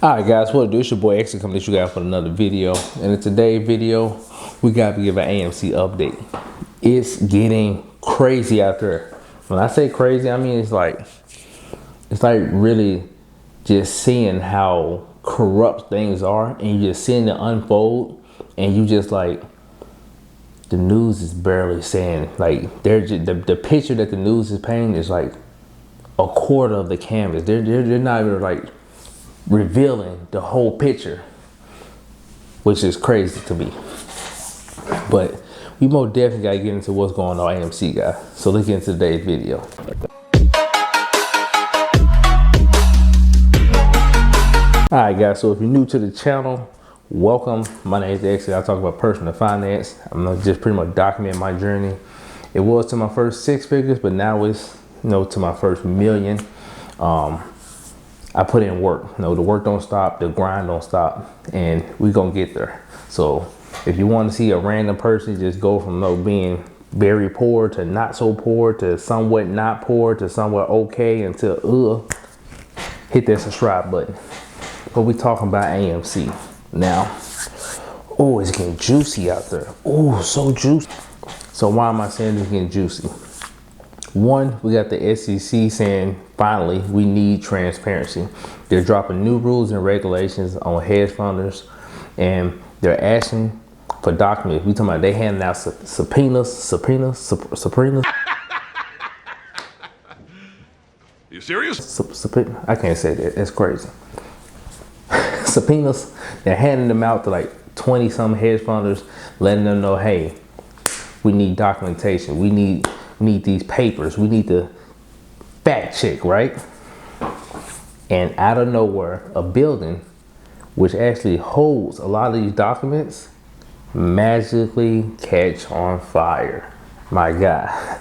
Alright guys, what to do? It's your boy X coming to you guys for another video. And in today's video, we gotta give an AMC update. It's getting crazy out there. When I say crazy, I mean it's like really just seeing how corrupt things are, and you're just seeing it unfold, and you just like, the news is barely saying, like, they're just, the picture that the news is painting is like a quarter of the canvas. They're not even like revealing the whole picture, which is crazy to me. But we most definitely gotta get into what's going on AMC, guys. So let's get into today's video. Alright guys, so if you're new to the channel, welcome. My name is X. I talk about personal finance. I'm gonna just pretty much document my journey. It was to my first 6 figures, but now it's, you know, to my first million. I put in work. You know, the work don't stop, the grind don't stop, and we gonna get there. So if you want to see a random person just go from, you know, being very poor to not so poor to somewhat not poor to somewhat okay until hit that subscribe button. But we talking about AMC now. Oh, it's getting juicy out there. Oh, so juicy. So why am I saying it's getting juicy? One, we got the SEC saying, finally, we need transparency. They're dropping new rules and regulations on hedge funders, and they're asking for documents. We talking about they handing out subpoenas. You serious? I can't say that. It's crazy. Subpoenas. They're handing them out to like 20 some hedge funders, letting them know, hey, we need documentation. We need these papers. We need to fact check, right? And out of nowhere, a building which actually holds a lot of these documents magically catch on fire. My God,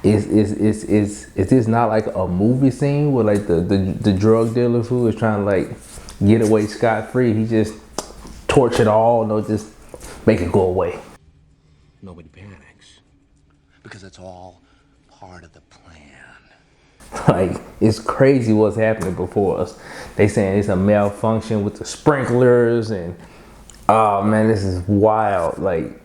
is this not like a movie scene where like the drug dealer who is trying to like get away scot-free? He just torch it all, no, just make it go away. Nobody panics because it's all part of the plan. Like, it's crazy what's happening before us. They saying it's a malfunction with the sprinklers, and oh man, this is wild. Like,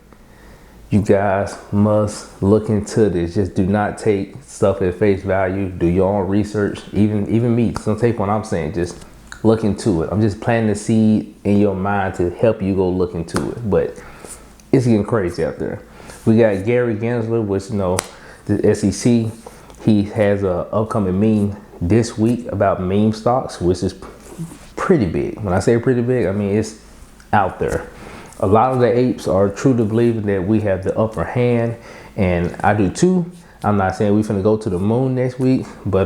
you guys must look into this. Just do not take stuff at face value. Do your own research. Even me, don't take what I'm saying. Just look into it. I'm just planting the seed in your mind to help you go look into it. But it's getting crazy out there. We got Gary Gensler, which, you know, the SEC. He has a upcoming meme this week about meme stocks, which is pretty big. When I say pretty big, I mean it's out there. A lot of the apes are true to believing that we have the upper hand, and I do too. I'm not saying we're finna go to the moon next week, but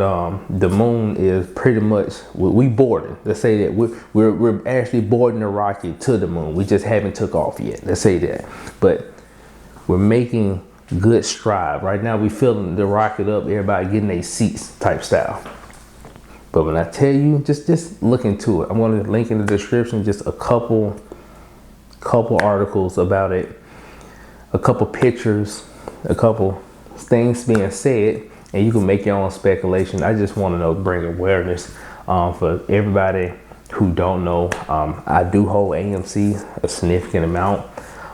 the moon is pretty much, we boarding. Let's say that we're actually boarding the rocket to the moon. We just haven't took off yet. Let's say that, but we're making good stride. Right now we filling the rocket up, everybody getting their seats type style. But when I tell you, just look into it. I'm going to link in the description just a couple articles about it, a couple pictures, a couple things being said, and you can make your own speculation. I just want to know, bring awareness for everybody who don't know. I do hold AMC a significant amount.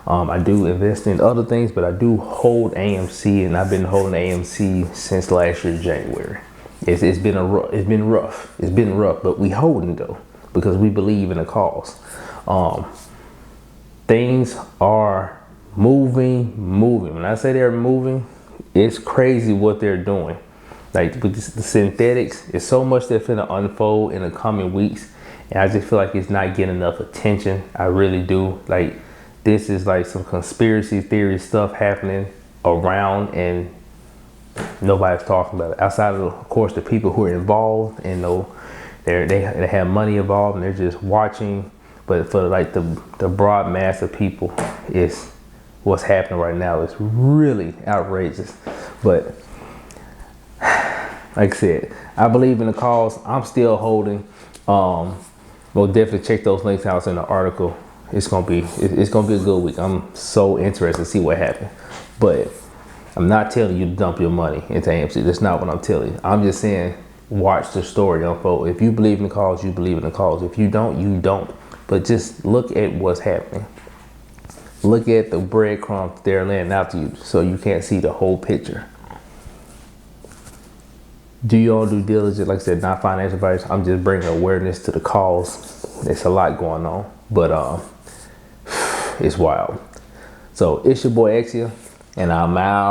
I do invest in other things, but I do hold AMC, and I've been holding AMC since last year, January. It's been rough, but we holding though, because we believe in the cause. Things are moving. When I say they're moving, it's crazy what they're doing. Like with the synthetics, it's so much that's gonna unfold in the coming weeks, and I just feel like it's not getting enough attention. I really do. Like, this is like some conspiracy theory stuff happening around, and nobody's talking about it. Outside of course, the people who are involved, and know they have money involved, and they're just watching. But for like the broad mass of people, it's what's happening right now is really outrageous. But like I said, I believe in the cause. I'm still holding. We'll definitely check those links out in the article. It's gonna be a good week. I'm so interested to see what happens. But I'm not telling you to dump your money into AMC. That's not what I'm telling you. I'm just saying watch the story unfold. If you believe in the cause, you believe in the cause. If you don't, you don't. But just look at what's happening. Look at the breadcrumbs they're laying out to you, so you can't see the whole picture. Do your own due diligence. Like I said, not financial advice. I'm just bringing awareness to the cause. There's a lot going on, but it's wild. So it's your boy Exia, and I'm out.